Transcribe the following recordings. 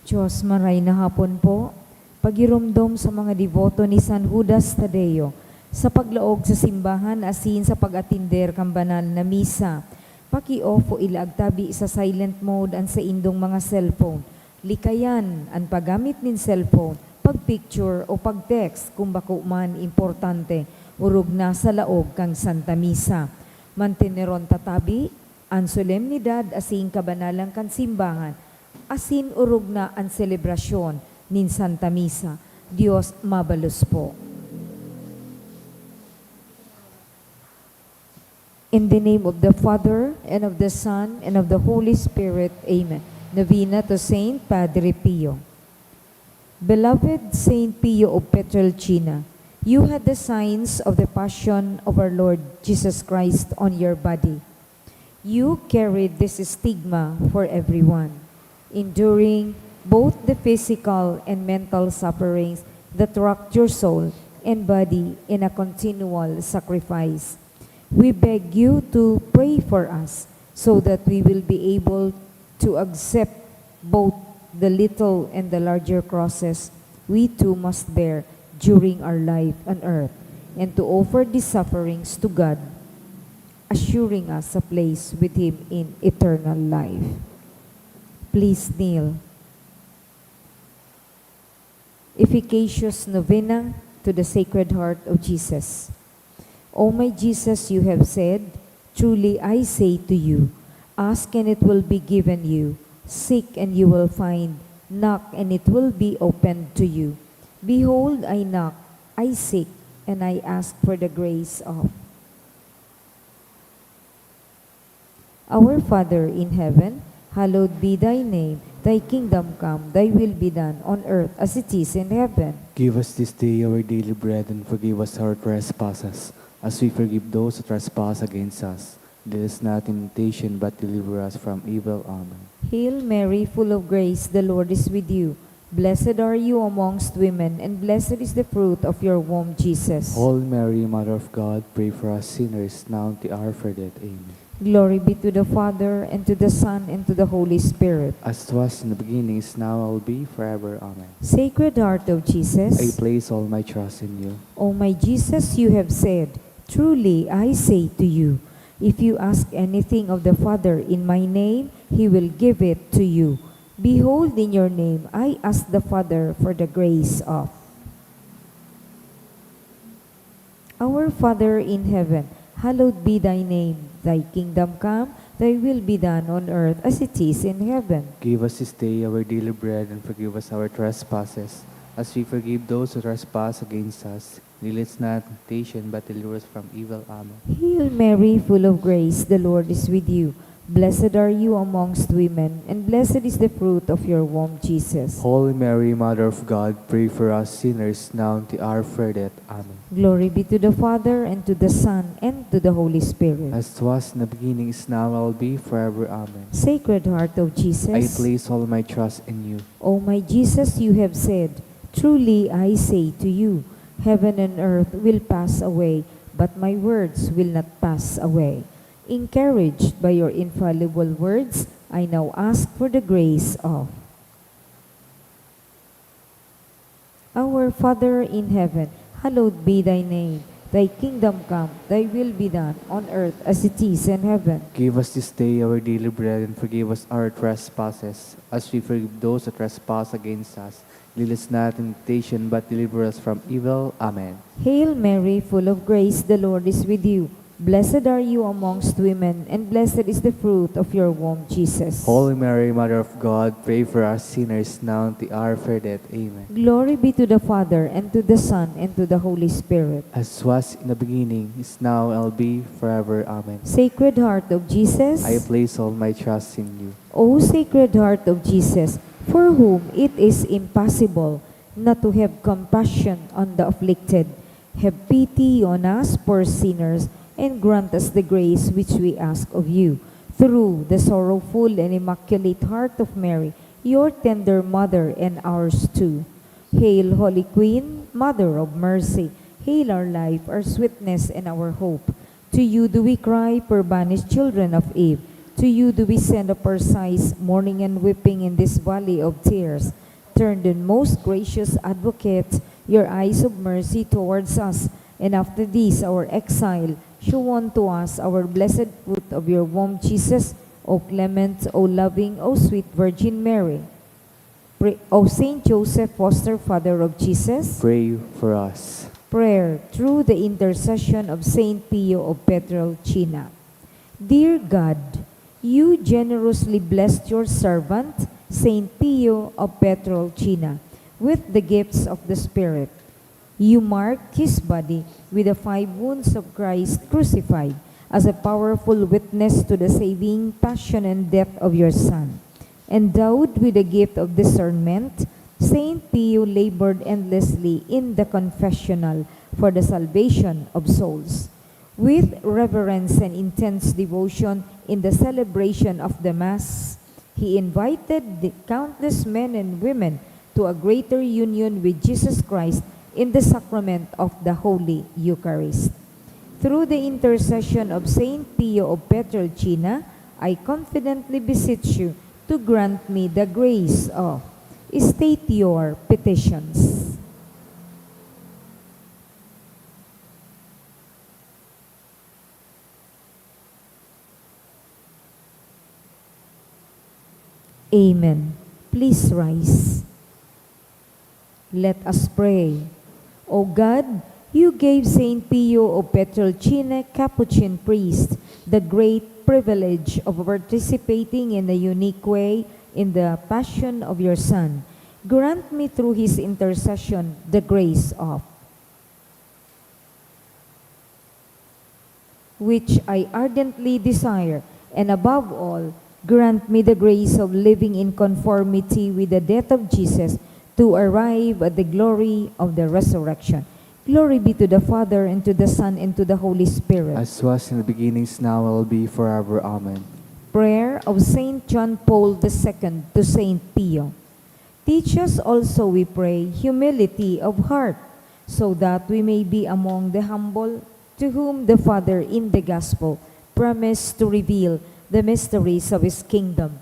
Diyos, maray na hapon po, pagirumdom sa mga devoto ni San Judas Tadeo, sa paglaog sa simbahan asin sa pag-atinder kang banal na misa, paki-off o ilagtabi sa silent mode an sa indong mga cellphone, likayan ang paggamit nin cellphone, pag-picture o pag-text kung bako man importante, urog na sa laog kang Santa Misa. Manteneron tatabi, ang solemnidad asin kabanalang kan simbahan, asin urog na ang selebrasyon nin Santa Misa. Diyos mabalos po. In the name of the Father, and of the Son, and of the Holy Spirit. Amen. Novena to Saint Padre Pio. Beloved Saint Pio of Pietrelcina, you had the signs of the passion of our Lord Jesus Christ on your body. You carried this stigma for everyone, enduring both the physical and mental sufferings that rocked your soul and body in a continual sacrifice. We beg you to pray for us so that we will be able to accept both the little and the larger crosses we too must bear during our life on earth, and to offer these sufferings to God, assuring us a place with Him in eternal life. Please kneel. Efficacious Novena to the Sacred Heart of Jesus. O my Jesus, you have said, truly I say to you, ask and it will be given you, seek and you will find, knock and it will be opened to you. Behold, I knock, I seek, and I ask for the grace of. Our Father in heaven, hallowed be thy name. Thy kingdom come, thy will be done on earth as it is in heaven. Give us this day our daily bread, and forgive us our trespasses, as we forgive those who trespass against us. Lead us not in temptation, but deliver us from evil. Amen. Hail Mary, full of grace, the Lord is with you. Blessed are you amongst women, and blessed is the fruit of your womb, Jesus. Holy Mary, Mother of God, pray for us sinners, now and at the hour of our death. Amen. Glory be to the Father, and to the Son, and to the Holy Spirit. As it was in the beginning, is now, and will be, forever. Amen. Sacred Heart of Jesus, I place all my trust in you. O my Jesus, you have said, truly I say to you, if you ask anything of the Father in my name, He will give it to you. Behold, in your name I ask the Father for the grace of. Our Father in heaven, hallowed be thy name. Thy kingdom come, thy will be done on earth as it is in heaven. Give us this day our daily bread, and forgive us our trespasses, as we forgive those who trespass against us. Lead us not into temptation, but deliver us from evil. Amen. Hail Mary, full of grace, the Lord is with you. Blessed are you amongst women, and blessed is the fruit of your womb, Jesus. Holy Mary, Mother of God, pray for us sinners, now and at the hour of our death. Amen. Glory be to the Father, and to the Son, and to the Holy Spirit. As it was in the beginning, is now, and will be, forever. Amen. Sacred Heart of Jesus, I place all my trust in you. O my Jesus, you have said, truly I say to you, heaven and earth will pass away, but my words will not pass away. Encouraged by your infallible words, I now ask for the grace of. Our Father in heaven, hallowed be thy name. Thy kingdom come, thy will be done on earth as it is in heaven. Give us this day our daily bread, and forgive us our trespasses, as we forgive those who trespass against us. Lead us not in temptation, but deliver us from evil. Amen. Hail Mary, full of grace, the Lord is with you. Blessed are you amongst women, and blessed is the fruit of your womb, Jesus. Holy Mary, Mother of God, pray for us sinners, now and at the hour of our death. Amen. Glory be to the Father, and to the Son, and to the Holy Spirit. As was in the beginning, is now, and will be, forever. Amen. Sacred Heart of Jesus, I place all my trust in you. O Sacred Heart of Jesus, for whom it is impossible not to have compassion on the afflicted, have pity on us poor sinners, and grant us the grace which we ask of you. Through the sorrowful and immaculate heart of Mary, your tender mother and ours too. Hail, Holy Queen, Mother of Mercy. Hail our life, our sweetness, and our hope. To you do we cry, poor banished children of Eve. To you do we send up our sighs, mourning and weeping in this valley of tears. Turn then, most gracious Advocate, your eyes of mercy towards us, and after this our exile, show unto us our blessed fruit of your womb, Jesus, O clement, O loving, O sweet Virgin Mary. O Saint Joseph, foster father of Jesus, Pray for us. prayer through the intercession of Saint Pio of Pietrelcina. Dear God, you generously blessed your servant, Saint Pio of Pietrelcina, with the gifts of the Spirit. You marked his body with the 5 wounds of Christ crucified as a powerful witness to the saving passion and death of your Son. Endowed with the gift of discernment, Saint Pio labored endlessly in the confessional for the salvation of souls. With reverence and intense devotion in the celebration of the Mass, he invited the countless men and women to a greater union with Jesus Christ in the sacrament of the Holy Eucharist. Through the intercession of Saint Pio of Pietrelcina, I confidently beseech you to grant me the grace of state your petitions. Amen. Please rise. Let us pray. O God, you gave Saint Pio of Pietrelcina, Capuchin priest, the great privilege of participating in a unique way in the passion of your Son. Grant me through his intercession the grace of which I ardently desire, and above all, grant me the grace of living in conformity with the death of Jesus to arrive at the glory of the resurrection. Glory be to the Father, and to the Son, and to the Holy Spirit. As was in the beginnings, now will be, forever. Amen. Prayer of Saint John Paul II to Saint Pio. Teach us also, we pray, humility of heart, so that we may be among the humble, to whom the Father in the Gospel promised to reveal the mysteries of his kingdom.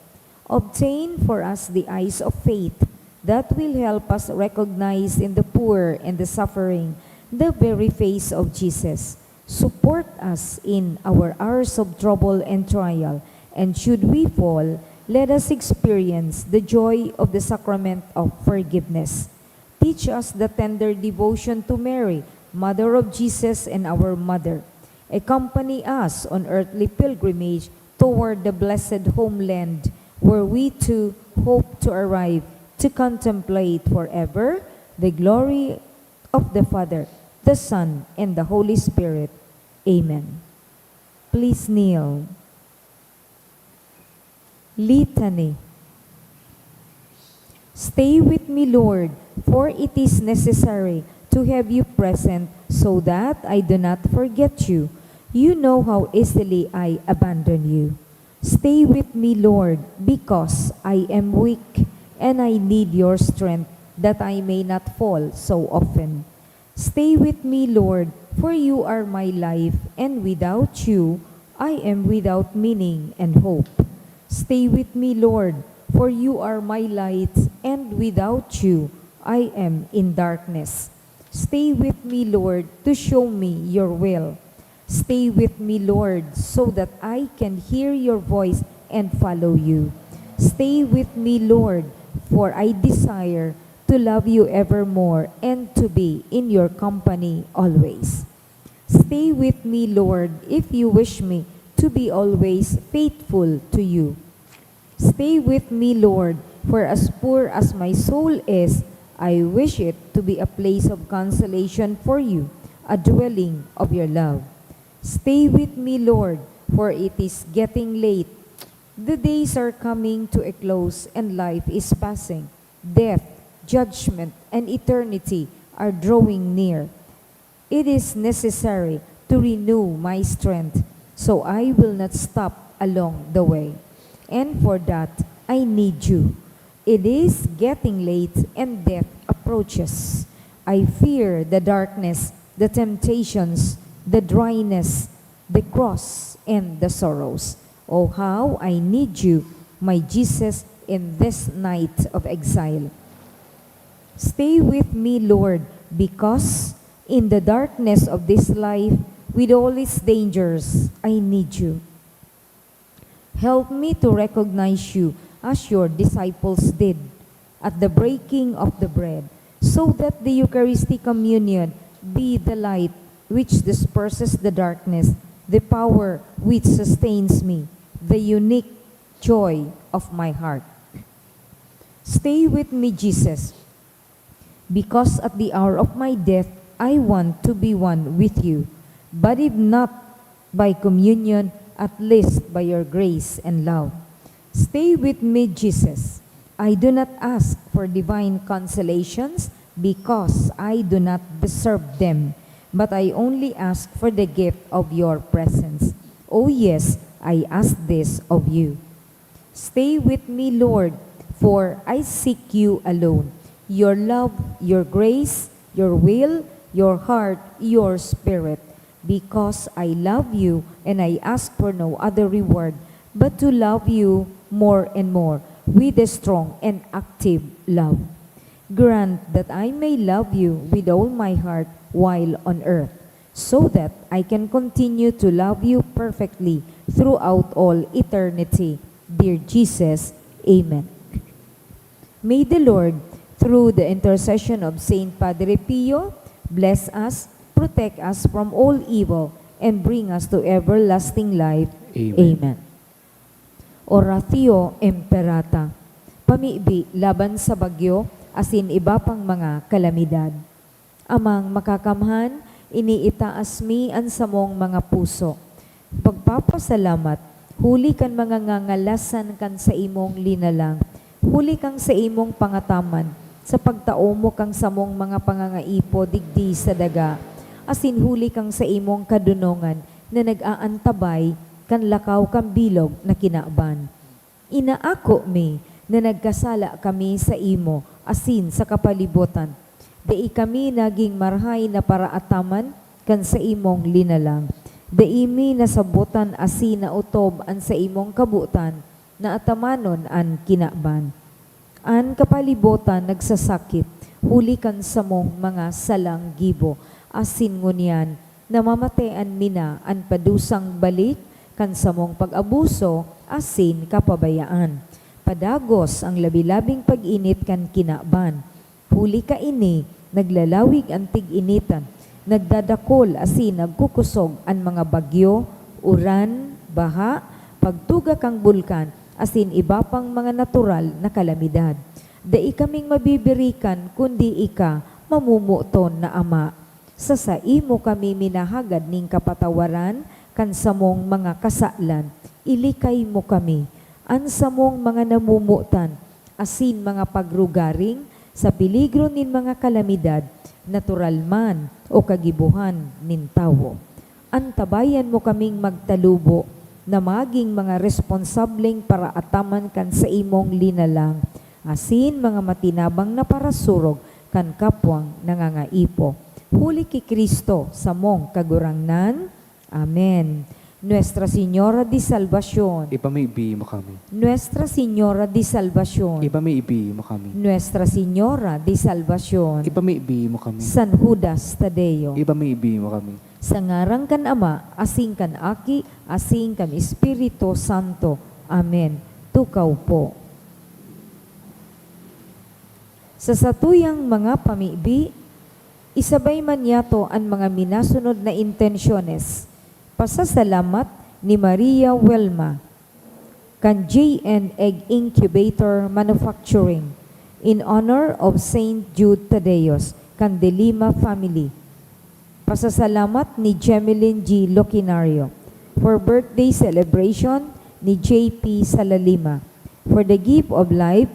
Obtain for us the eyes of faith that will help us recognize in the poor and the suffering the very face of Jesus. Support us in our hours of trouble and trial, and should we fall, let us experience the joy of the sacrament of forgiveness. Teach us the tender devotion to Mary, Mother of Jesus and our Mother. Accompany us on earthly pilgrimage toward the blessed homeland, where we too hope to arrive to contemplate forever the glory of the Father, the Son, and the Holy Spirit. Amen. Please kneel. Litany. Stay with me, Lord, for it is necessary to have you present so that I do not forget you. You know how easily I abandon you. Stay with me, Lord, because I am weak and I need your strength that I may not fall so often. Stay with me, Lord, for you are my life, and without you I am without meaning and hope. Stay with me, Lord, for you are my light, and without you I am in darkness. Stay with me, Lord, to show me your will. Stay with me, Lord, so that I can hear your voice and follow you. Stay with me, Lord, for I desire to love you evermore and to be in your company always. Stay with me, Lord, if you wish me to be always faithful to you. Stay with me, Lord, for as poor as my soul is, I wish it to be a place of consolation for you, a dwelling of your love. Stay with me, Lord, for it is getting late. The days are coming to a close and life is passing. Death, judgment, and eternity are drawing near. It is necessary to renew my strength, so I will not stop along the way. And for that, I need you. It is getting late and death approaches. I fear the darkness, the temptations, the dryness, the cross, and the sorrows. Oh, how I need you, my Jesus, in this night of exile. Stay with me, Lord, because in the darkness of this life, with all its dangers, I need you. Help me to recognize you as your disciples did at the breaking of the bread, so that the Eucharistic communion be the light which disperses the darkness, the power which sustains me, the unique joy of my heart. Stay with me, Jesus, because at the hour of my death, I want to be one with you, but if not by communion, at least by your grace and love. Stay with me, Jesus. I do not ask for divine consolations because I do not deserve them, but I only ask for the gift of your presence. Oh yes, I ask this of you. Stay with me, Lord, for I seek you alone. Your love, your grace, your will, your heart, your spirit, because I love you and I ask for no other reward but to love you more and more with a strong and active love. Grant that I may love you with all my heart while on earth, so that I can continue to love you perfectly throughout all eternity. Dear Jesus, Amen. May the Lord, through the intercession of Saint Padre Pio, bless us, protect us from all evil, and bring us to everlasting life. Amen. Amen. Oratio Imperata. Pamibi laban sa bagyo, asin iba pang mga kalamidad. Amang makakamhan, iniitaas mi ang samong mga puso. Pagpapasalamat, huli kan mga ngangalasan kan sa imong linalang, huli kang sa imong pangataman, sa pagtao mo kang samong mga pangangaipo digdi sa daga, asin huli kang sa imong kadunongan na nag-aantabay kan lakaw kang bilog na kinaban. Inaako mi na nagkasala kami sa imo, asin sa kapalibutan. Dai kami naging marhay na paraataman kan sa imong linalang. Dai mi nasabutan asin na utob an sa imong kabutan, na atamanon an kinaban. An kapalibutan nagsasakit, huli kan sa mong mga salang gibo, asin ngunyan, namamatean mina an padusang balik, kan sa mong pag-abuso, asin kapabayaan. Padagos ang labi-labing pag-init kan kinaban. Huli ka ini, naglalawig ang tig-initan, nagdadakol asin nagkukusog ang mga bagyo, uran, baha, pagtuga kang bulkan, asin iba pang mga natural na kalamidad. Dai kaming mabibirikan kundi ika mamumuton na Ama. Sa imo kami minahagad ning kapatawaran, kan samong mga kasalan, ilikay mo kami, an samong mga namumutan, asin mga pagrugaring, sa peligro nin mga kalamidad, natural man o kagibuhan nin tawo. Antabayan mo kaming magtalubo, na maging mga responsableng para ataman kan sa imong linalang, asin mga matinabang na parasurog kan kapwang nangangaipo. Huli ki Kristo sa mong kagurangnan. Amen. Nuestra Señora de Salvación. Ipamaibi mo kami. Nuestra Señora de Salvación. Ipamaibi mo kami. Nuestra Señora de Salvación. Ipamaibi mo kami. San Judas Tadeo. Ipamaibi mo kami. Sa ngarang kan Ama, asing kan Aki, asing kan Espiritu Santo. Amen. Tukaw po. Sa satuyang mga pamibi, isabay man yato ang mga minasunod na intensyones. Pasasalamat ni Maria Welma, kan J&N Egg Incubator Manufacturing, in honor of Saint Jude Tadeos, kan De Lima family. Pasasalamat ni Jemeline G. Locinario, for birthday celebration ni J.P. Salalima, for the gift of life,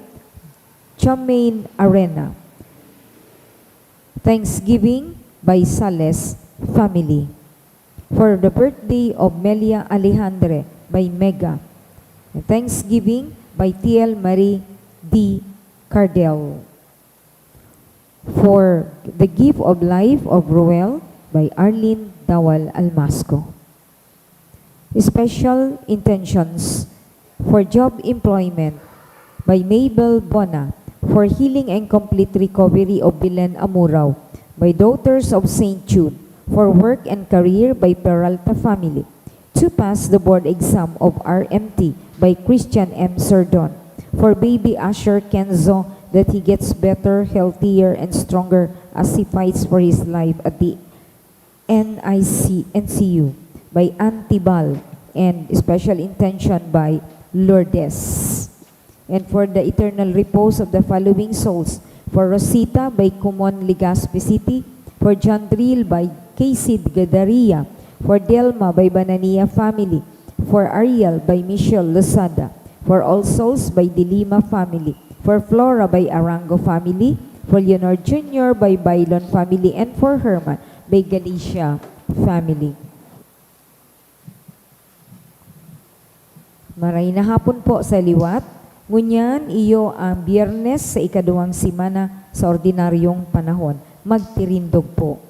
Chamain Arena. Thanksgiving by Sales family. For the birthday of Melia Alejandre by Mega. And Thanksgiving by T.L. Marie D. Cardell. For the gift of life of Ruel by Arlene Dawal Almasco. Special Intentions for Job Employment by Mabel Bona, for healing and complete recovery of Belen Amuraw by Daughters of St. Jude, for work and career by Peralta family, to pass the board exam of RMT by Christian M. Sardon, for baby Asher Kenzo, that he gets better, healthier, and stronger as he fights for his life at the NCU by Antibal, and special intention by Lourdes. And for the eternal repose of the following souls, for Rosita by Kumon Legazpi City, for John Drill by Kaysid Gadaria, for Delma by Banania family, for Ariel by Michelle Lozada, for All Souls by Dilima family, for Flora by Arango family, for Leonor Jr. by Bailon family, and for Herman by Galicia family. Maray na hapon po sa liwat. Ngunyan, iyo ang Biyernes sa ikaduhang simana sa ordinaryong panahon. Magtirindog po.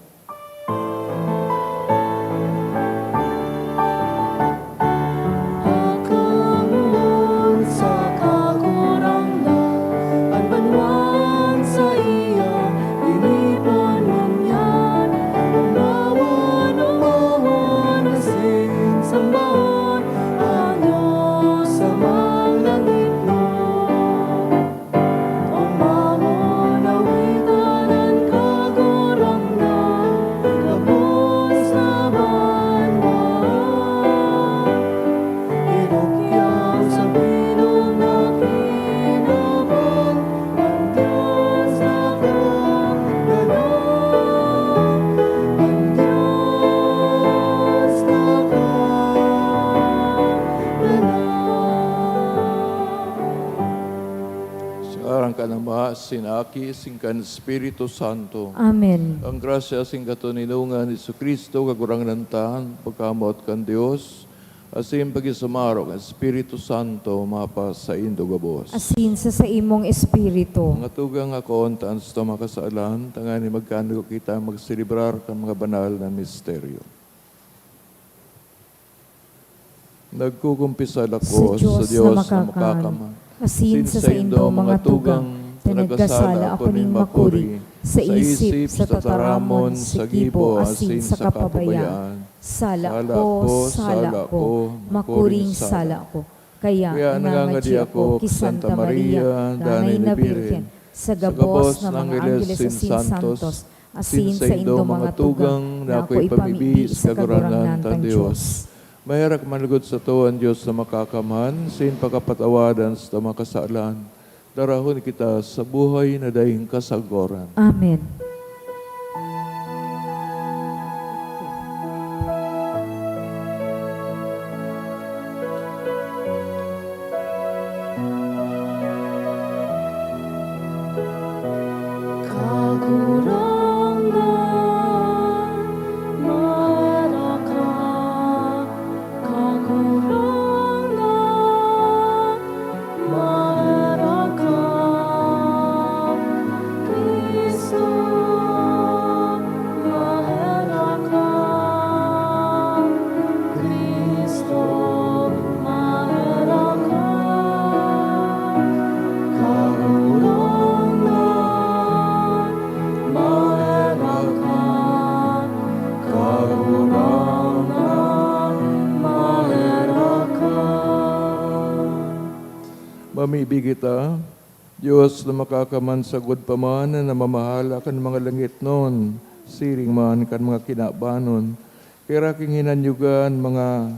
Sinaki, singkan Espiritu Santo. Amen. Ang grasya sing katuninungan ni Kristo kagurang nantahan, pagkamot kan Dios, asin pagisumaro kan Espiritu Santo, mapa sa indo gabos. Asin sa imong espiritu. Mga tugang ako, taan sa makasaalan, tangani magkano kita magsilibrar kan mga banal na misteryo. Nagkukumpisal ako sa Diyos na makakama. Asin sa indo mga tugang, nagkasala ako ning makuri, sa isip, sa tataramon, sa gibo, asin sa kapabayaan. Sala ko, makuring sala ko. Kaya nangangadi ako, Santa Maria, Nanay na Birhen, sa gabos ng mga angeles asin santos, asin sa indo mga tugang, na ako ipamibis sa kaguranan ng Diyos. Mayarak managod sa tuwan Diyos na makakaman, sin pagkapatawadan sa makasaalan. Darahon kita sa buhay na dahing kasagoran. Amen. Mamibig kita, Diyos na makakaman sa good paman na mamahala kan mga langit nun, siring man kan mga kinabanon, kaya king hinanyugan mga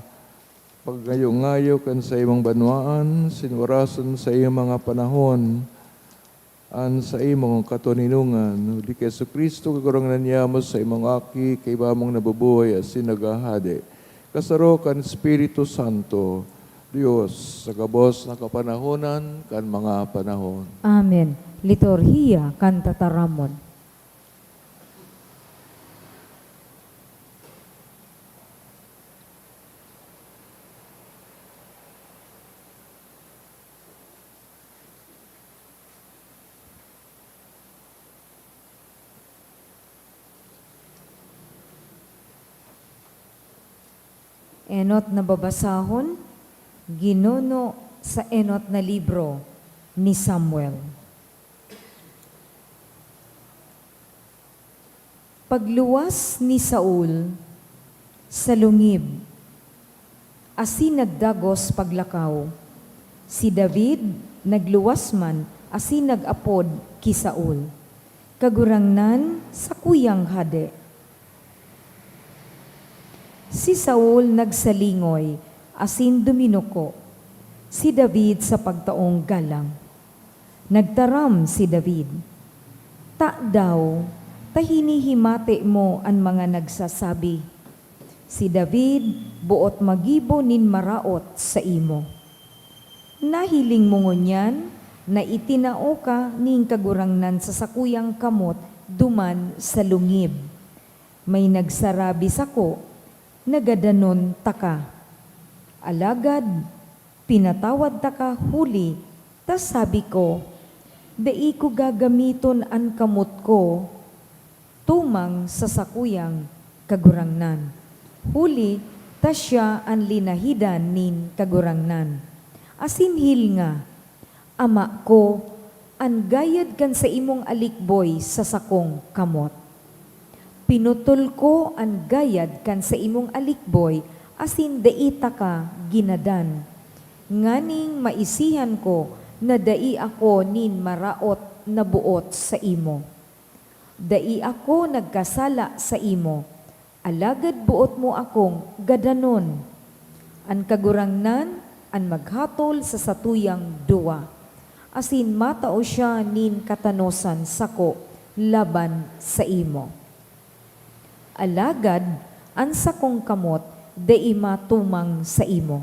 pagngayong-ngayo kan sa imong banwaan, sinwarasan sa imong mga panahon, an sa imong katuninungan. Di kay Kristo kagurang nanyamo sa imong aki, kay bamong nabubuhay at sinagahade. Kasaro kan Espiritu Santo, Diyos, sa kabos na kapanahonan, kan mga panahon. Amen. Liturhiya kan tataramon. Enot na babasahon, ginuno sa enot na libro ni Samuel. Pagluwas ni Saul sa lungib, asin nagdagos paglakaw, si David nagluwas man asin nagapod ki Saul, kagurangnan sa kuyang hade. Si Saul nagsalingoy, asin duminuko. Si David sa pagtaong galang. Nagtaram si David, "Ta daw, tahinihimate mo ang mga nagsasabi. Si David buot magibo nin maraot sa imo. Nahiling mo ngunyan na itinao ka ning kagurangnan sa sakuyang kamot duman sa lungib. May nagsarabi sako, nagadanon taka. Alagad, pinatawad taka huli, tas sabi ko, dai ko gagamiton an kamot ko, tumang sa sakuyang kagurangnan. Huli, tas siya an linahidan nin kagurangnan. Asinhil nga, ama ko, an gayad kan sa imong alikboy sa sakong kamot. Pinutol ko ang gayad kan sa imong alikboy, asin daita ka ginadan. Nganing maisihan ko na dai ako nin maraot na buot sa imo. Dai ako nagkasala sa imo, alagad buot mo akong gadanon. An kagurangnan, an maghatol sa satuyang duwa. Asin matao siya nin katanosan sako, laban sa imo. Alagad, ang sakong kamot, dai matumang sa imo.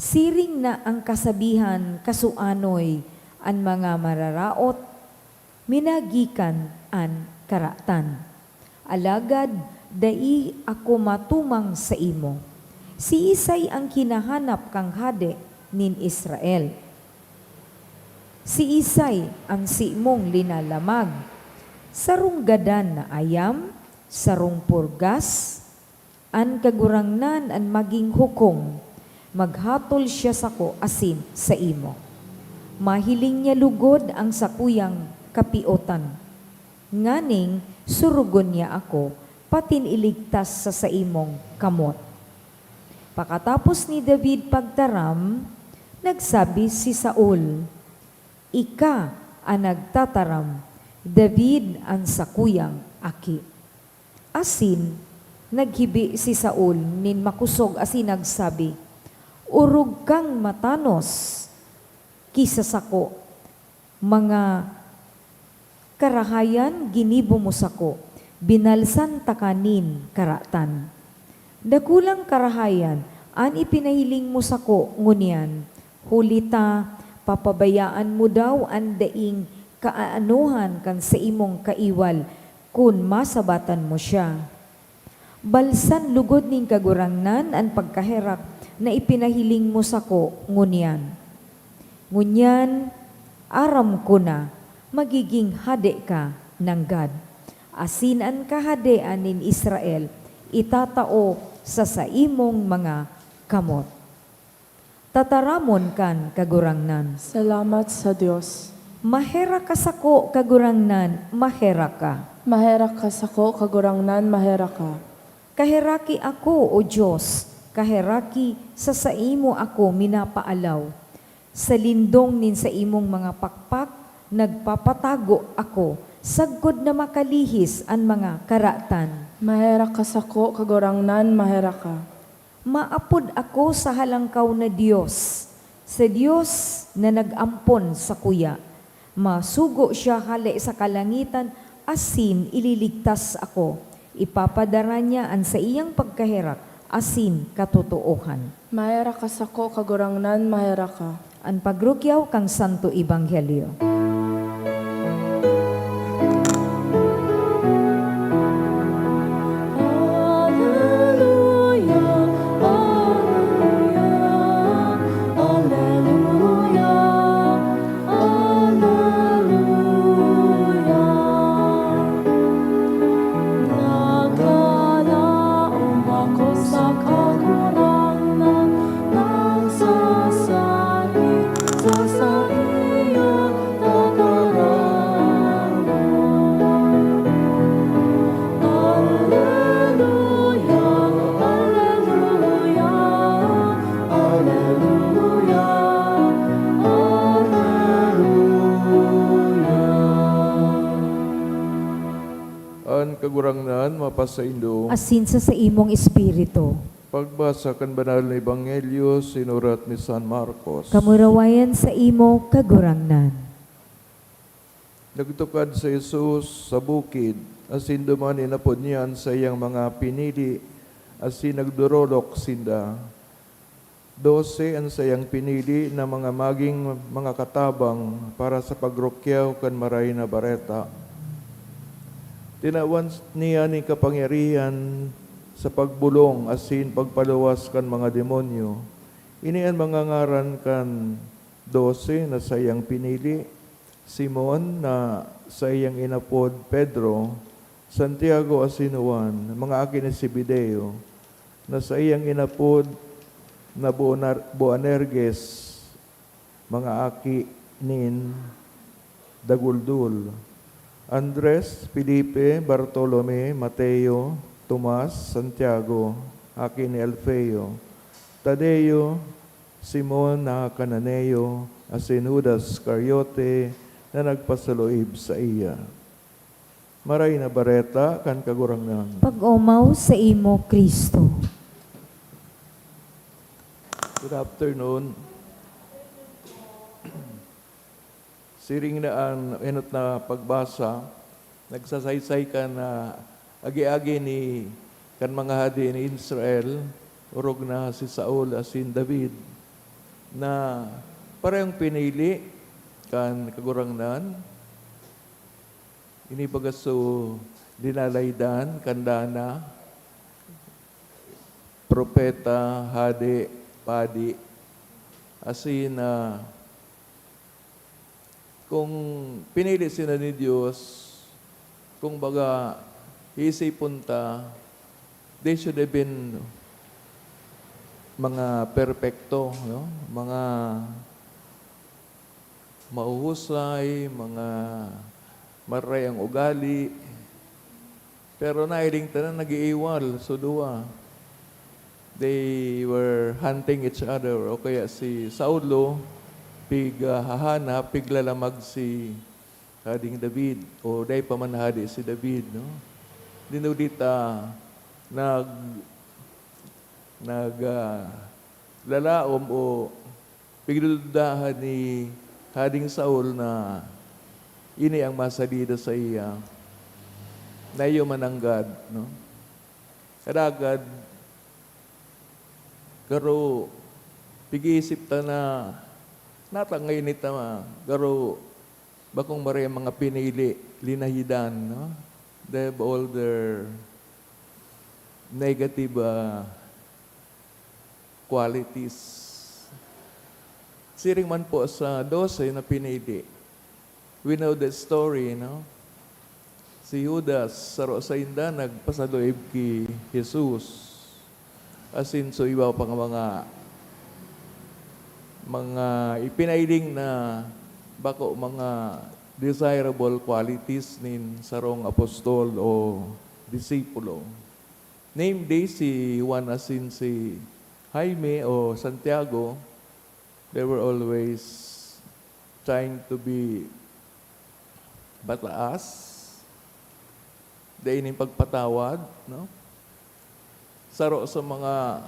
Siring na ang kasabihan kasuanoy, ang mga mararaot, minagikan an karatan. Alagad, dai ako matumang sa imo. Si Isay ang kinahanap kang hade nin Israel. Si Isay ang simong linalamag. Sarong gadan na ayam, sarong purgas, an kagurangnan an maging hukom, maghatol siya sako asin sa imo. Mahiling niya lugod ang sakuyang kapiotan. Nganing surugon niya ako, patin iligtas sa imong kamot. Pakatapos ni David pagtaram, nagsabi si Saul, "Ika ang nagtataram, David ang sakuyang aki." Asin, naghibi si Saul nin makusog asin nagsabi, "Urog kang matanos, kisa sako, mga karahayan ginibo mo sako, binalsan takanin karatan. Dakulang karahayan, an ipinahiling mo sako ngunyan, hulita, papabayaan mo daw ang daing kaanuhan kan sa imong kaiwal, kun masabatan mo siya. Balsan lugod ning kagurangnan an pagkaherak na ipinahiling mo sako ngunyan. Ngunyan, aram ko na, magiging hade ka ng Gad. Asin an kahadean nin Israel, itatao sa imong mga kamot. Tataramon kan kagurangnan. Salamat sa Diyos. Mahera ka sako kagurangnan, mahera ka. Mahera ka sako, kagurangnan, mahera ka. Kaheraki ako, O Diyos, kaheraki sa imo ako minapaalaw. Sa lindong nin sa imong mga pakpak, nagpapatago ako, sagkod na makalihis ang mga karatan. Mahera ka sako, kagurangnan, mahera ka. Maapod ako sa halangkaw na Diyos, sa Diyos na nag-ampon sa kuya. Masugo siya hali sa kalangitan, asin ililigtas ako. Ipapadara niya ang sa iyang pagkaherak, asin katotoohan. Mahera ka sako, kagurangnan, mahera ka. Ang pagrukyaw kang Santo Ebanghelyo. Nagalaom ako sa kagurangnan. kagurangnan, mapasaindo. asin sa imong espiritu. Pagbasa kan banal na ebanghelyo sinurat ni San Marcos. Kamurawayan sa imo kagurangnan. Nagtukad sa Jesus sa bukid, asin dumani na po niyan sa iyang mga pinili, asin nagdurolok sinda. 12 ang sayang pinili na mga maging mga katabang para sa pagrokyaw kan maray na bareta. Tinawan niya ni kapangyarihan sa pagbulong asin pagpaluwas kan mga demonyo. Inian mga ngaran kan 12 na sayang pinili, Simon na sa iyang inapod Pedro, Santiago asin Juan, mga akin ni Zebedeo, na sa iyang inapod na Boanerges, mga aki nin Daguldul, Andres, Felipe, Bartolome, Mateo, Tomas, Santiago, aki ni Alfeo, Tadeo, Simon na Cananeo, asin Judas Iscariote na nagpasaloib sa iya. Maray na bareta kan kagurangnan. Pag-umaw sa imo Kristo. Good afternoon. Siring na ang enot na pagbasa, nagsasaysay ka na agi-agi ni kan mga hadi ni Israel, urog na si Saul asin David, na parehong pinili kan kagurangnan, inibagaso dinalaydan, kandana, propeta, hadi, padi, asin na kung pinili sila ni Diyos, kung baga isipon ta, they should have been mga perpekto, no? Mga mauhusay, mga maray ang ugali. Pero nailing tanan nag-iiwal, so duwa. They were hunting each other. O kaya si Saulo, hahanap, piglalamag si Hading David. O day pamanhadi si David, no? Dinudita, lalaom o pigdudahan ni Hading Saul na ini ang masalida sa iya na iyo mananggad, no? Kadagad garo pig-iisip ta na natangay ni tama garo bakong maray mga pinili linahidan, no? They have all their negative qualities. Siring man po sa 12 na pinili. We know that story, no? Si Judas, saro sa inda, nagpasaloib ki Jesus. Asin so iba pa nga mga ipinailing na bako mga desirable qualities nin sarong apostol o disipulo. Namely, si Juan asin si Jaime o Santiago, they were always trying to be bataas. Dainin pagpatawad, no? Saro sa mga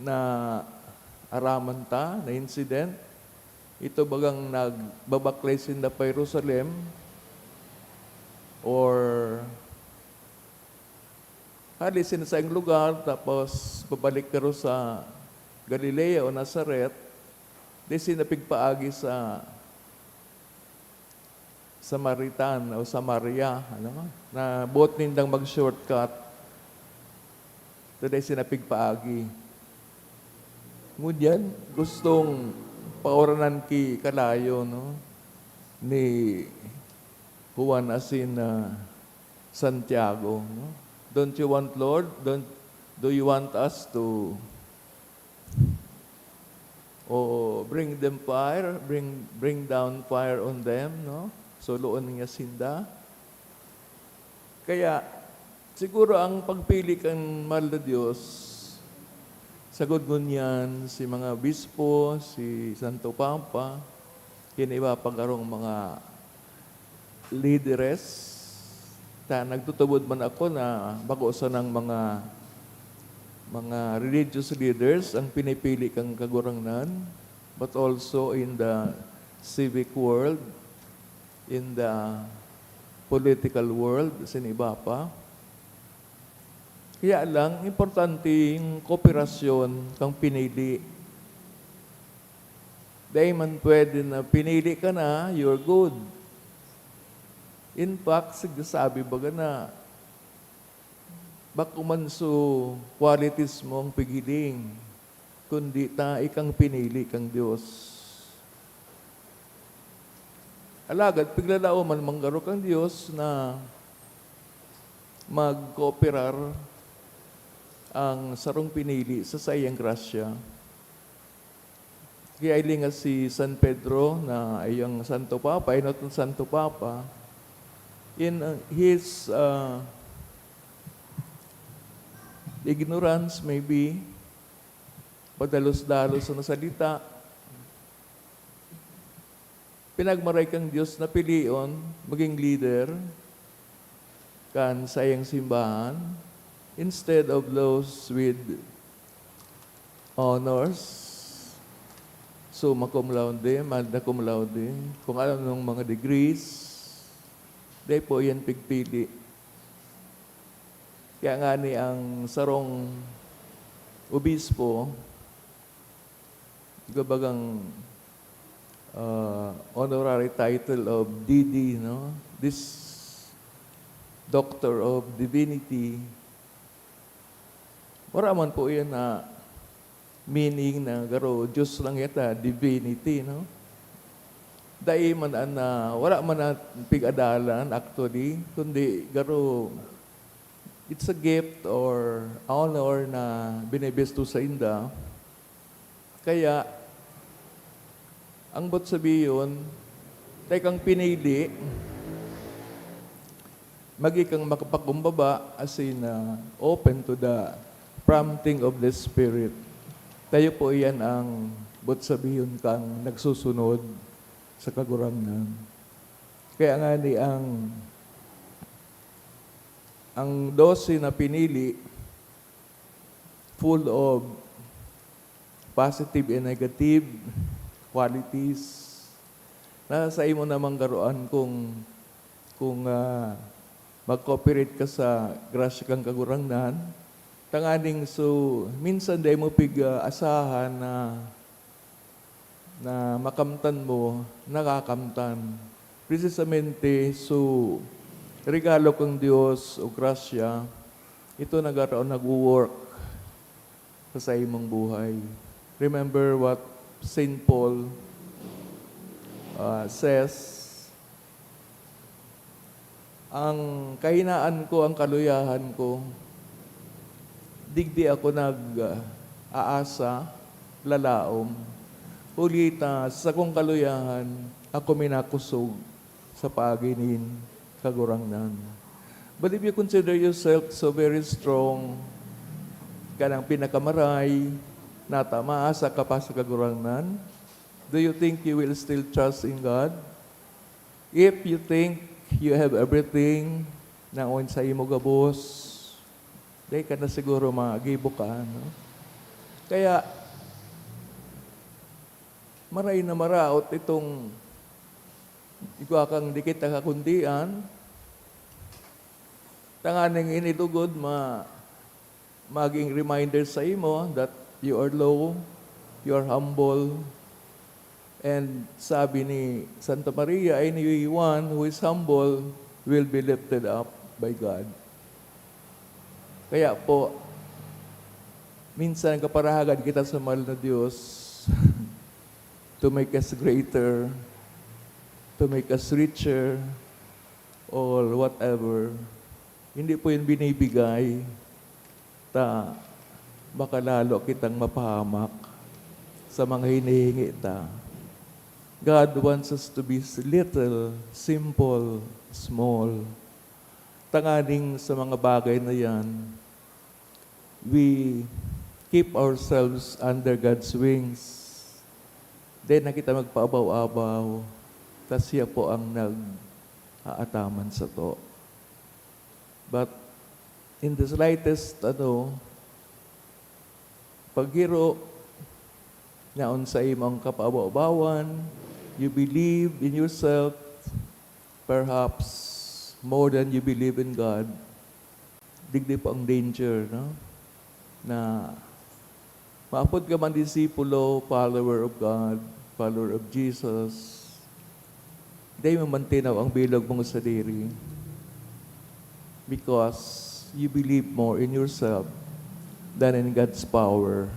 na araman ta, na incident. Ito bagang nagbabaklay sinda pa Jerusalem or halisin sa iyong lugar, tapos babalik ka sa Galilea o Nazaret, di sinapigpaagi sa Samaritan o Samaria, ano? Na buot nindang mag-shortcut, today sinapigpaagi. Ngunyan, gustong pauranan ki kalayo, no? Ni Juan asin Santiago, no? Don't you want, Lord? Do you want us to bring them fire, bring down fire on them, no? Soloon niya sinda. Kaya siguro ang pagpili kan mahal na Diyos, sagod ngunyan si mga bispo, si Santo Papa, kiniba pagarong mga leaderes, nagtutubod man ako na bagusan ng mga religious leaders ang pinipili kang kagurangnan, but also in the civic world, in the political world, siniba pa. Kaya lang, importante yung kooperasyon kang pinili. Dahil man pwede na pinili ka na, you're good. In fact, sabi baga na, bako man so qualities mo ang pigiling, kundi ta ikang pinili kang Diyos. Alagad, piglalao man manggaro kang Diyos na mag-cooperar ang sarong pinili sa sayang grasya. Kaya ilinga si San Pedro na iyang Santo Papa, inotong Santo Papa, in his ignorance maybe, padalos-dalos na salita, pinagmaray kang Diyos na pilion, maging leader, kan sa iyang simbahan, instead of those with honors, summa cum laude, magna cum laude, kung ano nung mga degrees, dahil po yan pigpili. Kaya nga ni ang sarong obispo, gabagang honorary title of DD, no? This Doctor of Divinity. Maraman po yan na meaning na garo, Diyos lang yata, divinity, no? Dahil man na, wala man na pig-adalan actually, kundi garo, it's a gift or honor na binibesto sa inda. Kaya, ang bot sabiyon, tayo kang pinili, magikang makapakumbaba as in open to the prompting of the Spirit. Tayo po iyan ang bot sabiyon kang nagsusunod sa kagurangnan. Kaya nga ni ang 12 na pinili, full of positive and negative qualities. Nasa imo namang garuan kung mag-cooperate ka sa grasya kang kagurangnan, tanganing so minsan day mo asahan na makamtan mo, nakakamtan. Precisamente so regalo kang Diyos o grasya, ito nag-work sa imong buhay. Remember what Saint Paul says, ang kahinaan ko, ang kaluyahan ko, digdi ako nag-aasa, lalaom, ulita sa kong kaluyahan, ako minakusog sa paginin, kagurangnan. But if you consider yourself so very strong, kanang pinakamaray, natamaasa ka pa sa kagurangnan, do you think you will still trust in God? If you think you have everything na on sa imo gabos, dahil ka na siguro magibo ka. No? Kaya, maray na maraot itong ikaw kang dikit na kakundian, tanganing initugod maging reminder sa imo that you are low, you are humble, and sabi ni Santa Maria, anyone who is humble will be lifted up by God. Kaya po, minsan kaparahagan kita sa mahal na Diyos to make us greater, to make us richer, or whatever. Hindi po yun binibigay baka lalo kitang mapahamak sa mga hinihingi ta. God wants us to be little, simple, small. Tanganing sa mga bagay na yan, we keep ourselves under God's wings. Then na kita magpaabaw-abaw, tas siya po ang nag-aataman sa to. But in the slightest, paghiro naon sa imong kapabaw-bawan, you believe in yourself, perhaps more than you believe in God, digdi po ang danger, no? Na maapod ka man disipulo, follower of God, follower of Jesus, dahil mo mantinaw ang bilog mong sadiri because you believe more in yourself than in God's power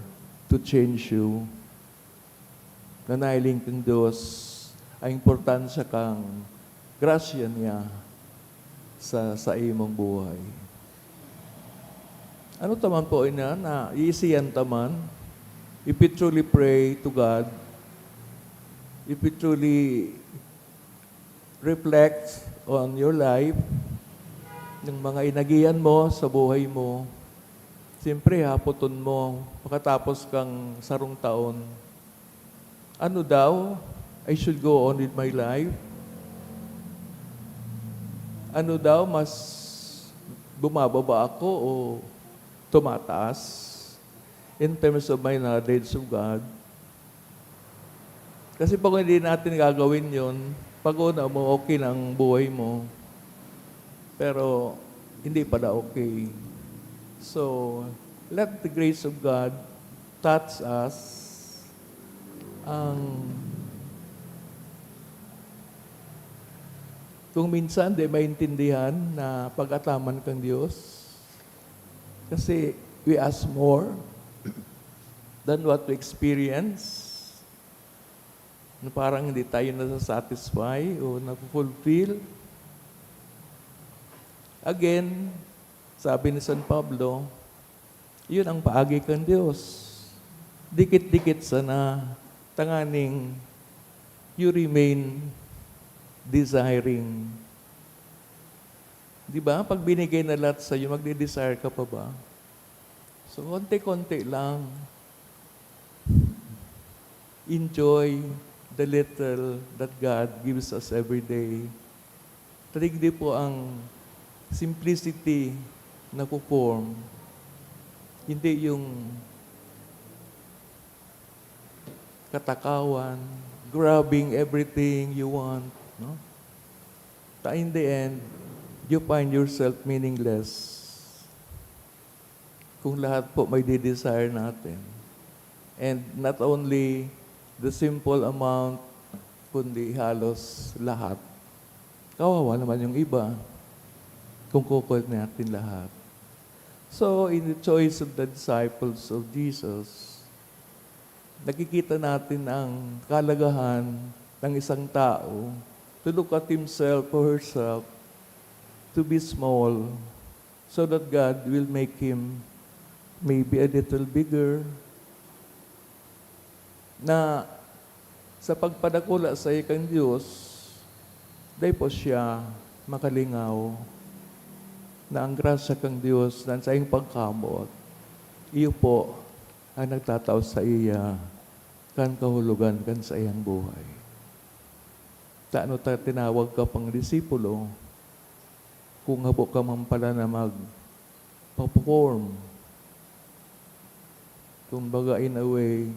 to change you. Nanailing kang Diyos, ang importansya kang grasya niya sa imong buhay. Ano taman po ina na iisiyan taman, if you truly pray to God, if you truly reflect on your life, ng mga inagian mo sa buhay mo, siyempre hapoton mo, pagkatapos kang sarong taon, ano daw, I should go on with my life? Ano daw, mas bumababa ako o tumataas in terms of my knowledge of God? Kasi pag hindi natin gagawin yon, pag una mo, okay na ang buhay mo. Pero hindi pala okay. So, let the grace of God touch us kung minsan di maintindihan na pag-ataman kang Diyos. Kasi we ask more than what we experience. Na parang hindi tayo nasa-satisfy o na-fulfill. Again, sabi ni San Pablo, yun ang paagi kang Diyos. Dikit-dikit sana, tanganing you remain desiring. Di ba? Pag binigay na lahat sa'yo, magde-desire ka pa ba? So, konti-konti lang. Enjoy the little that God gives us every day. Taligdi po ang simplicity na perform. Hindi yung katakawan, grabbing everything you want. No? In the end, you find yourself meaningless. Kung lahat po may desire natin. And not only the simple amount, kundi halos lahat. Kawawa naman yung iba kung kukulit natin lahat. So, in the choice of the disciples of Jesus, nakikita natin ang kalagahan ng isang tao to look at himself or herself to be small so that God will make him maybe a little bigger. Na sa pagpadakula sa ikang Diyos, dahil po siya makalingaw na ang grasya kang Diyos na sa iyong pagkamot, iyo po ang nagtataw sa iya kan kahulugan kan sa iyang buhay. Taano tinawag ka pang disipulo kung habo ka man pala na mag-perform. Kumbaga in a way,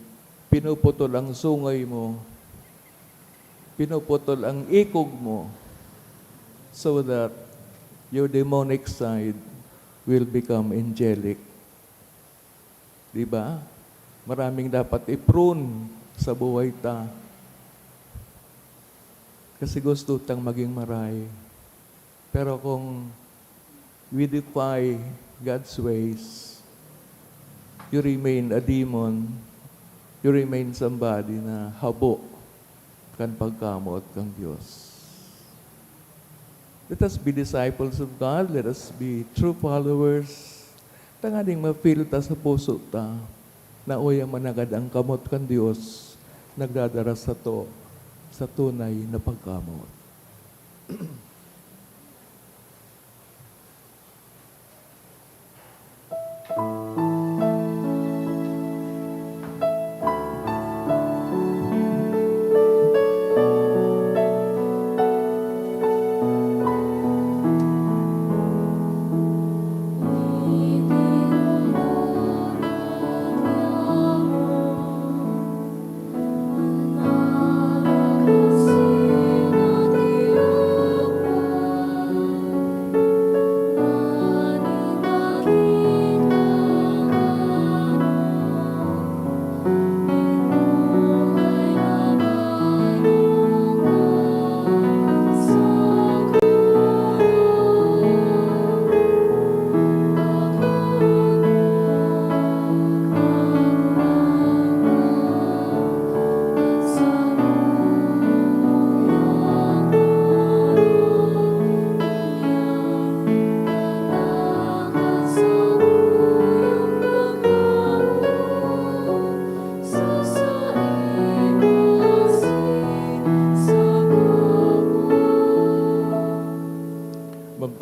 pinuputol ang sungay mo, pinuputol ang ikog mo so that your demonic side will become angelic. Diba? Maraming dapat i-prune sa buhay ta. Kasi gusto tang maging maray. Pero kung we defy God's ways, you remain a demon, you remain somebody na habo kan pagkamot kang Diyos. Let us be disciples of God. Let us be true followers. Tanganing ma-feel ta sa puso ta na uyang managad ang kamot kan Diyos nagdadara sa tunay na pagkamot.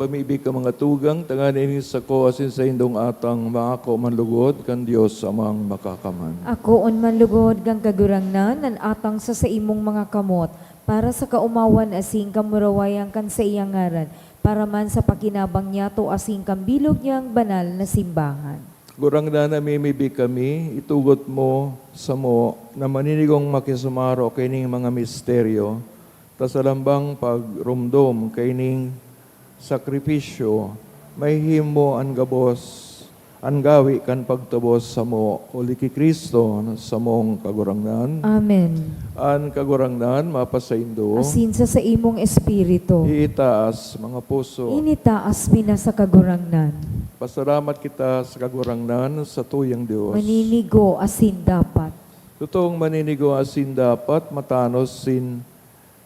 pamibig ka mga tugang, tanganin sa ko asin sa indong atang maako manlugod, kan Diyos amang makakaman. Ako on manlugod kang kagurangnan, nan atang sa imong mga kamot, para sa kaumawan asing kamurawayang kan sa iyang ngaran, para man sa pakinabang niya to asing kambilog niyang banal na simbahan. Gurang na namimibig kami, itugot mo sa mo na maninigong makisumaro kaining mga misteryo, tasalambang pagrumdom kaining sakripisyo, may himo an gabos, an gawi kan pagtubos sa mo, uliki Kristo sa mong kagurangnan. Amen. An kagurangnan, mapasaindo, Asin sa imong espiritu, iitaas mga puso. initaas mina sa kagurangnan. Pasalamat kita sa kagurangnan sa tuyang Diyos. Maninigo asin dapat. Totoong maninigo asin dapat, matanos sin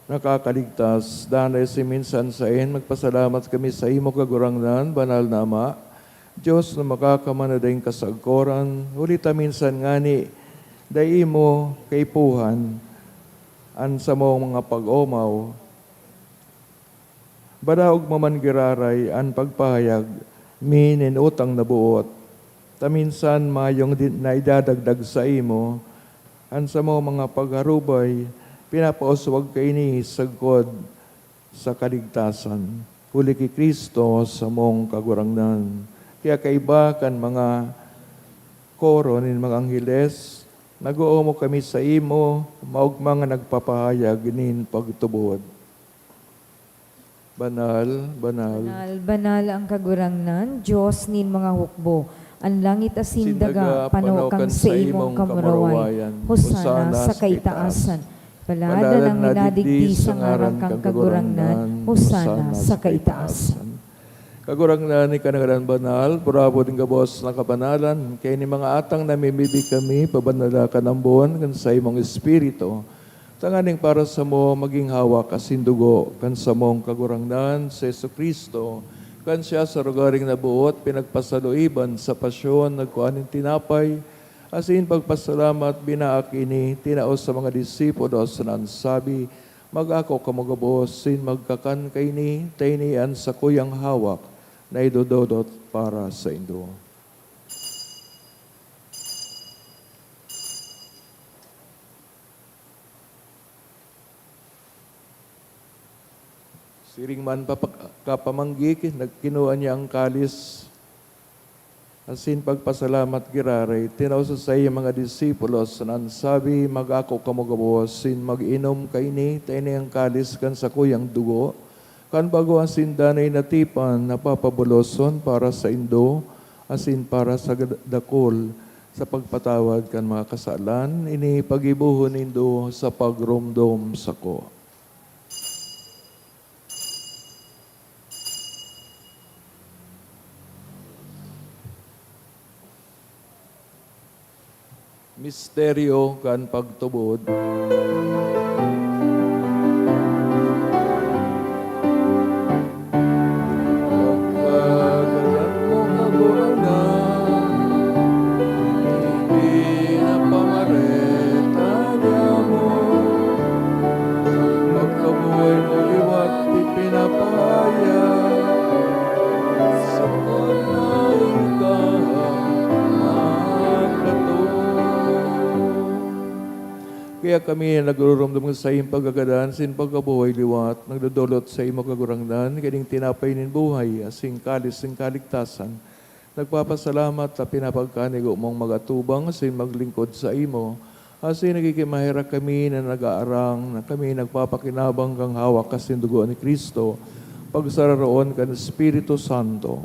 nakakaligtas. Danay si minsan sa magpasalamat kami sa imo kagurangnan, banal na Ama, Diyos na makakamanaday kasagkoran, ulita minsan ngani, day imo kaipuhan, an sa mong mga pag-omaw, badaog mamangiraray, an pagpahayag, minin utang na buot, taminsan mayong na idadagdag sa imo, an sa mo mga pagharubay, pinapauswag kaini sagkod sa kaligtasan. Huli ki Kristo sa mong kagurangnan. Kaya kaiba kan mga koro nin mga angheles, nag-uumo kami sa imo, maug mga nagpapahayag nin pagtubod. Banal, banal. Banal, banal ang kagurangnan, Diyos nin mga hukbo. Ang langit asin daga, panaukan sa imong kamurawayan. Hosana sa kaitaasan. Palada ng minadigdi sa ngarang kang kagurangnan. Hosana sa kaitaasan. Kagurangnan ni kanagaran banal, purabo din gabos na kabanalan, kaya ni mga atang namimibig kami, pabanalakan ang buwan, kan sa imong espiritu. Tanganing para sa mo maging hawak asin dugo kan sa mong kagurangnan sa Jesucristo, kan siya sa rugaring nabuot, pinagpasaluiban sa pasyon, nagkuhanin tinapay, asin pagpasalamat, binaak ini, tinaos sa mga disipulos na sabi, mag-ako kamugabos, sin magkakan kay ni, taynian sa kuyang hawak, na idododot para sa indo. Siring man kapamanggik, nagkinuha niya ang kalis, asin pagpasalamat giraray, tinausa sa iya mga disipulos, nan sabi, mag-ako kamugabos, sin mag-inom kay ni, tayo ang kalis kan sa kuyang dugo, kan bago asin danay natipan, napapabuloson para sa indo, asin para sa dakol, sa pagpatawad kan mga kasalan, ini pagibuhon indo sa pagrumdom sa ko. Misteryo kan pagtubod. Pagkagalan mo kagurangnan, hindi na pamareta niya mo. Ang pagkabuhay mo liwat, di pinapahayag. Sa panahin ka, kaya kami nagurumdum sa iyong pagkagadan, sin pagkabuhay liwat, nagdodolot sa iyong kagurangdan, kaning tinapay nin buhay, asing kalis, sing kaligtasan. Nagpapasalamat sa pinapagkanigo mong magatubang, asin maglingkod sa imo. Asin nagkikimahira kami na nag-aarang, na kami nagpapakinabang kang hawak kasin dugo ni Kristo, pagsararoon kan Espiritu Santo.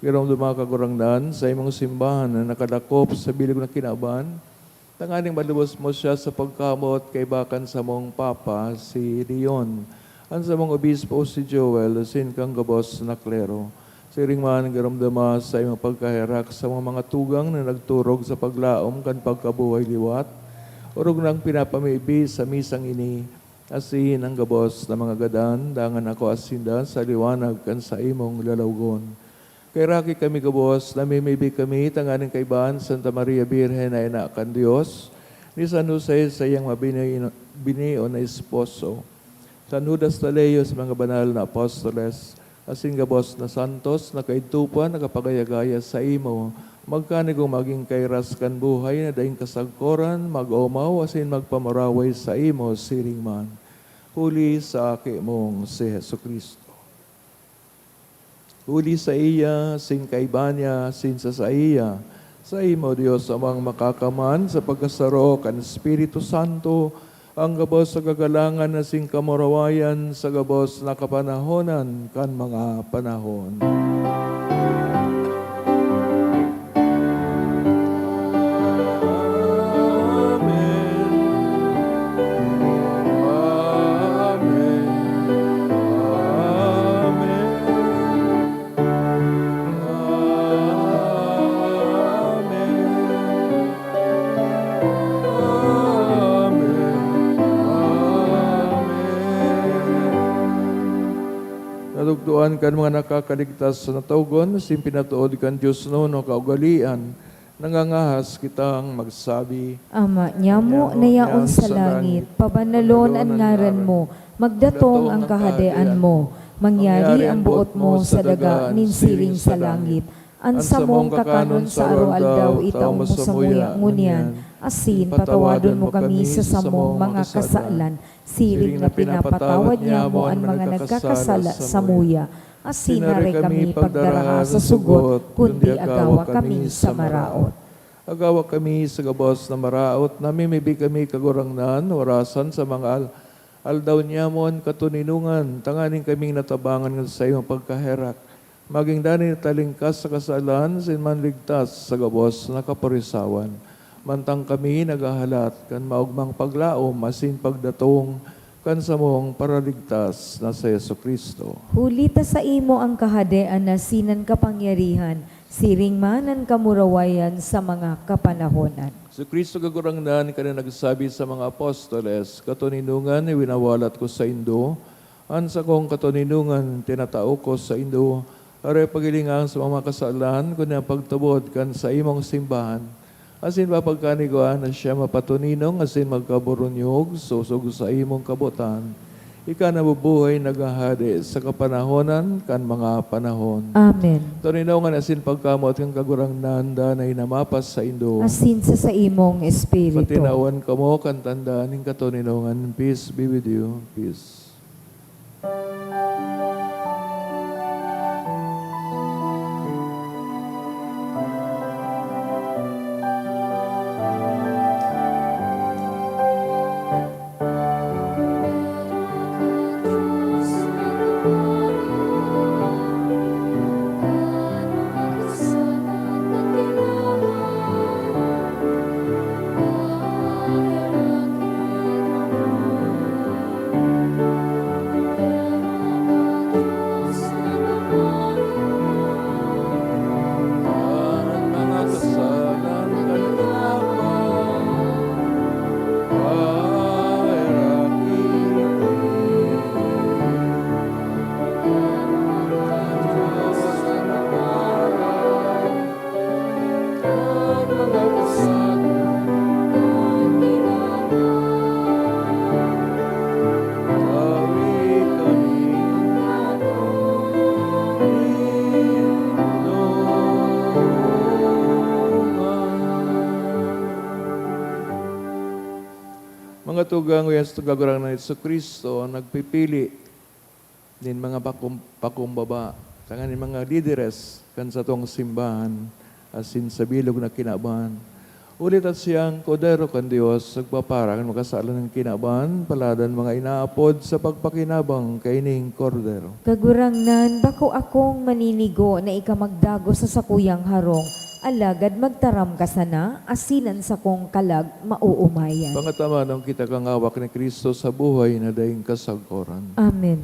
Kirong mga kagurangdan sa imong simbahan na nakadakop sa bilig na kinaban, tanganing malubos mo siya sa pagkamot kay bakan sa mong papa, si Leon. Ang sa mong obispo, si Joel, sin kang gabos na klero. Siring man garamdama sa imong pagkahirak sa mga tugang na nagturog sa paglaom kan pagkabuhay liwat. Urog nang pinapamibi sa misang ini, asin ang gabos na mga gadan, dangan ako asinda sa liwanag kan sa imong lalawgon. Kay Raki kami kabos, namimibig kami, tanganing kaibahan, Santa Maria Birhen na ina kan Diyos, ni San Jose sa iyang binio na esposo, San Judas Tadeo sa mga banal na apostoles, Asin gabos na santos, nakaitupan, nakapagayagaya sa imo. Magkanigong maging kairas kan buhay na daing kasagkoran, mag-omaw, asin magpamaraway sa imo, siring man. Huli sa aki mong si Heso Kristo. Huli sa iya, sin kaibanya, sin sa iya. Sa imo, Diyos, amang makakaman sa pagkasaro kan Espiritu Santo, ang gabos sa kagalangan na sing kamarawayan sa gabos na kapanahonan kan mga panahon. Amen. Amen. Nadugduan kan mga nakakaligtas sa natawgon, sin pinatuod kan Diyos no kaugalian, nangangahas kitang magsabi, Ama, nyamo na yaon sa langit, pabanalon ang ngaran mo, magdatong ang kahadean mo, mangyari ang buot mo sa daga ninsiring sa langit. Ansa mong kakanon sa araw-aldaw, itaw mo sa muya ngunyan, asin patawadon mo kami sa samong mga kasalan, siring na pinapatawad niya mo ang mga nagkakasala sa muya, asin nare kami pagdaraha sa sugot, kundi agawa kami sa maraot. agawa kami sa gabos na maraot, namimibi kami kagurangnan, warasan sa mga aldaw niyamon katuninungan, tanganin kaming natabangan sa iyong pagkaherak. Maging dani talingkas sa kasalan, sinman ligtas sa gabos na kaparisawan. Mantang kami nagahalat, kan maugmang paglaom, asin pagdatong, kan samong paraligtas na sa Yeso Kristo. Hulita sa imo ang kahadean na sinan kapangyarihan, siring manan kamurawayan sa mga kapanahonan. Si Kristo kagurangnan ka na nagsabi sa mga apostoles, katuninungan winawalat ko sa Indo, ansa kong katuninungan tinatao ko sa Indo, are pagilingang sa mga kasalan, kundi ang pagtubod kan sa imong simbahan. Asin papagkaniguan na siya mapatuninong, asin magkaburunyog, susog sa imong kabutan. Ika nabubuhay nagahade sa kapanahonan kan mga panahon. Amen. Tuninongan asin pagkamot kang kagurangnan danay namapas sa Indo. Asin sa imong espiritu. Patinawan ka mo kan tandaan ng katuninongan. Peace be with you. Peace. Mga tugang uyas tugagurang na Yesu Kristo, nagpipili din mga pakumbaba, tanganin mga lideres kan sa tong simbahan, asin sa bilog na kinaban. Ulit at siyang kodero kan Diyos, nagpaparang makasalan ng kinaban, paladan mga inaapod sa pagpakinabang kaining kordero. Kagurangnan, bako akong maninigo na ikamagdago sa sakuyang harong, alagad magtaram ka sana, asinan sa kong kalag mauumayan. Pangatama nung kita kang awak ni Kristo sa buhay na daing kasagkoran. Amen.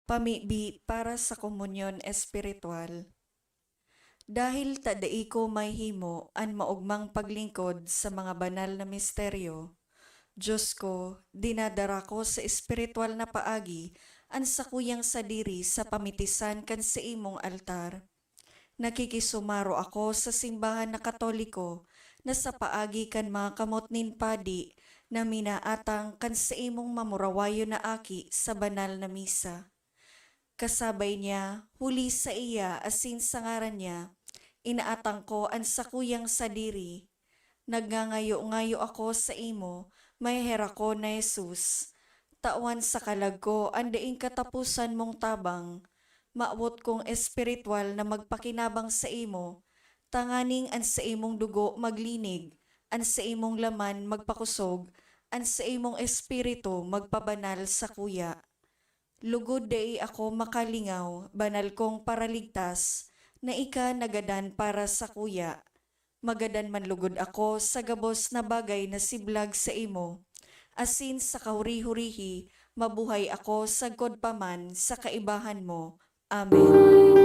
Pamibi para sa komunyon espiritual. Dahil tadai ko may himo an maugmang paglingkod sa mga banal na misteryo, Diyos ko, dinadara ko sa espiritual na paagi ang sakuyang sadiri sa pamitisan kan sa imong altar. Nakikisumaro ako sa simbahan na Katoliko na sa paagi kan mga kamot nin padi na minaatang kan sa imong mamurawayo na aki sa banal na misa. Kasabay niya, huli sa iya asin sa ngaran niya, inaatang ko ang sakuyang sadiri. Nagngangayo-ngayo ako sa imo, mahihera ko na Jesus. Tawan sa kalag ko, andaing katapusan mong tabang. Maabot kong espiritual na magpakinabang sa imo, tanganing an sa imong dugo maglinig, an sa imong laman magpakusog, an sa imong espiritu magpabanal sa kuya. Lugod dai ako makalingaw, banal kong paraligtas, na ika nagadan para sa kuya. Magadan man lugod ako sa gabos na bagay na siblag sa imo. Asin sa kahuri-hurihi, mabuhay ako sagkod paman sa kaibahan mo. Amen.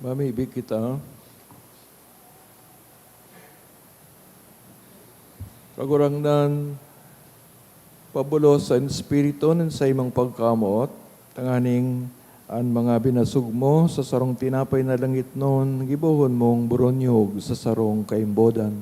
Mamibig kita. Kagurangnan, pabulos sa espiritu ng sa imong pagkamot, tanganing ang mga binasug mo sa sarong tinapay na langit noon, gibuhon mong buronyog sa sarong kaimbodan.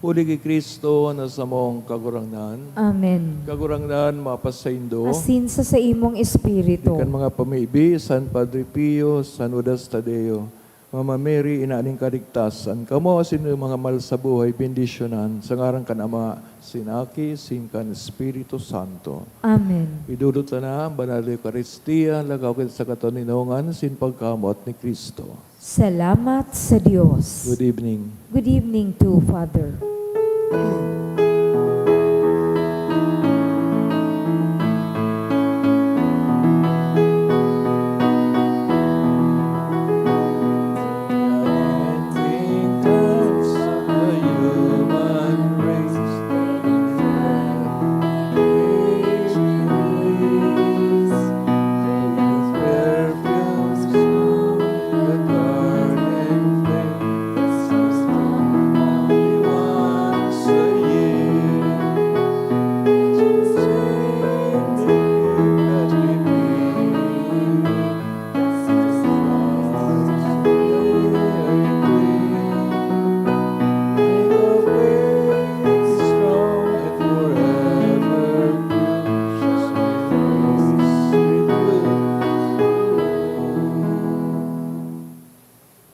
Uli kay Kristo na sa mong kagurangnan. Amen. Kagurangnan, mapasaindo. Asin sa imong espiritu. Ikan mga pamibi, San Padre Pio, San Udas Tadeo, Mama Mary, inaaning kaligtasan. Kamo sino mga mal sa buhay, bendisyonan, sa ngarang kan Ama, Sinaki, Sinkan, Espiritu Santo. Amen. Idulot na, Banal Eucharistia, lagaw kita sa katoninongan, sin pagkamot ni Kristo. Salamat sa Diyos. Good evening. Good evening to Father.